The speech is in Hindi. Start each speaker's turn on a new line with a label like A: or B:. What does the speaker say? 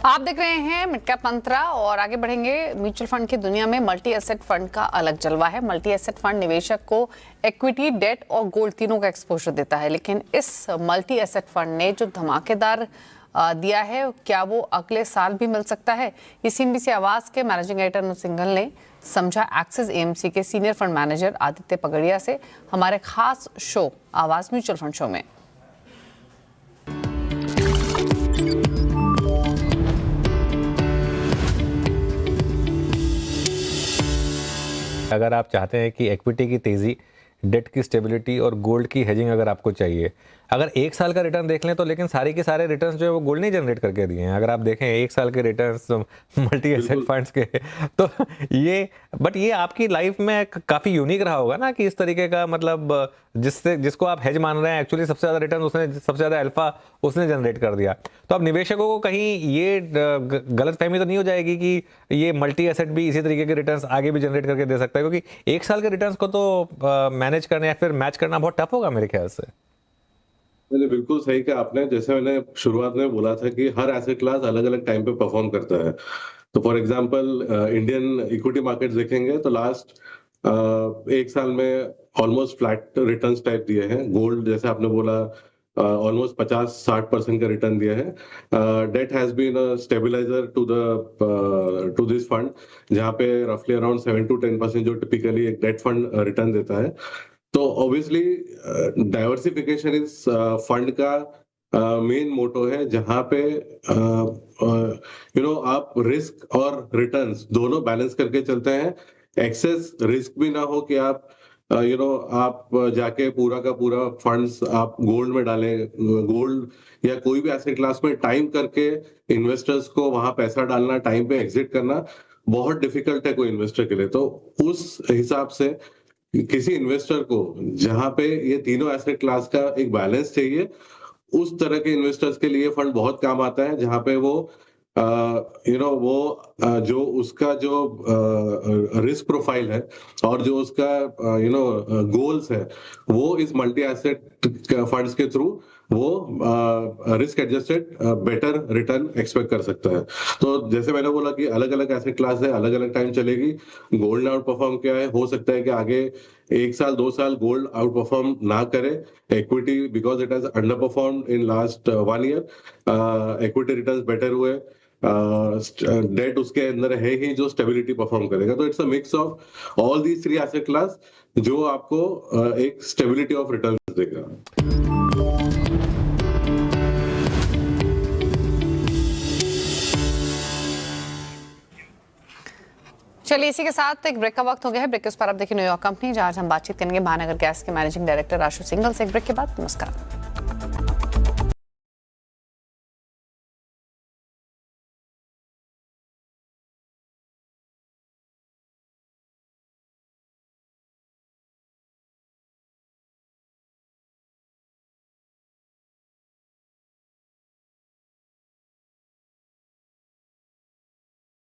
A: आप देख रहे हैं मिड कैप मंत्रा और आगे बढ़ेंगे। म्यूचुअल फंड की दुनिया में मल्टी एसेट फंड का अलग जलवा है। मल्टी एसेट फंड निवेशक को इक्विटी, डेट और गोल्ड तीनों का एक्सपोजर देता है, लेकिन इस मल्टी एसेट फंड ने जो धमाकेदार दिया है, क्या वो अगले साल भी मिल सकता है? ये CNBC आवाज के मैनेजिंग एडिटर अनु सिंघल ने समझा एक्सिस AMC के सीनियर फंड मैनेजर आदित्य पगड़िया से हमारे खास शो आवाज म्यूचुअल फंड शो में।
B: अगर आप चाहते हैं कि इक्विटी की तेज़ी, डेट की स्टेबिलिटी और गोल्ड की हेजिंग अगर आपको चाहिए, अगर एक साल का रिटर्न देख लें तो लेकिन सारे के सारे रिटर्न्स जो है वो गोल्ड नहीं जनरेट करके दिए हैं। अगर आप देखें एक साल के रिटर्न्स मल्टी एसेट फंड्स के, तो ये आपकी लाइफ में काफ़ी यूनिक रहा होगा ना कि इस तरीके का, मतलब जिसको आप हेज मान रहे हैं, एक्चुअली सबसे ज़्यादा रिटर्न उसने, सबसे ज़्यादा अल्फा उसने जनरेट कर दिया। तो अब निवेशकों को कहीं ये गलत फहमी तो नहीं हो जाएगी कि ये मल्टी एसेट भी इसी तरीके के रिटर्न्स आगे भी जनरेट करके दे सकता है, क्योंकि एक साल के रिटर्न्स को तो मैनेज करना या फिर मैच करना बहुत टफ होगा मेरे ख्याल से।
C: मैंने बिल्कुल सही कहा आपने। जैसे मैंने शुरुआत में बोला था कि हर एसेट क्लास अलग अलग टाइम पे परफॉर्म करता है। तो for example Indian equity markets देखेंगे तो लास्ट एक साल में ऑलमोस्ट फ्लैट रिटर्न्स टाइप दिए हैं। गोल्ड जैसे आपने बोला ऑलमोस्ट 50-60% का रिटर्न दिया है। That has been a stabiliser to this fund, जहाँ पे रफली अराउंड 7-10% जो टिपिकली एक डेट फंड रिटर्न देता है। तो ऑब्वियसली डाइवर्सिफिकेशन इस फंड का मेन मोटो है, जहां पे आप रिस्क और रिटर्न्स दोनों बैलेंस करके चलते हैं। एक्सेस रिस्क भी ना हो कि आप आप जाके पूरा का पूरा फंड्स आप गोल्ड में डालें। गोल्ड या कोई भी एसेट क्लास में टाइम करके इन्वेस्टर्स को वहां पैसा डालना, टाइम पे एग्जिट करना बहुत डिफिकल्ट है कोई इन्वेस्टर के लिए। तो उस हिसाब से किसी इन्वेस्टर को जहां पे ये तीनों एसेट क्लास का एक बैलेंस चाहिए, उस तरह के इन्वेस्टर्स के लिए फंड बहुत काम आता है, जहां पे वो जो उसका जो रिस्क प्रोफाइल है और जो उसका गोल्स है, वो इस मल्टी एसेट फंड्स के थ्रू वो risk adjusted better return expect कर सकता है। तो जैसे मैंने बोला कि अलग अलग एसेट क्लास है, अलग अलग टाइम चलेगी। गोल्ड आउट परफॉर्म किया है, हो सकता है कि आगे 1 साल 2 साल गोल्ड आउट परफॉर्म ना करे। Equity because it has under perform in last 1 year, equity returns better हुए। डेट उसके अंदर है ही जो स्टेबिलिटी परफॉर्म करेगा। तो it's a mix of all these 3 asset class जो आपको एक स्टेबिलिटी ऑफ रिटर्न देगा।
A: चलिए, इसी के साथ एक ब्रेक का वक्त हो गया है। ब्रेक के उस पर आप देखिए न्यूयॉर्क कंपनी, जहां हम बातचीत करेंगे महानगर गैस के मैनेजिंग डायरेक्टर आशु सिंघल से। एक ब्रेक के बाद नमस्कार।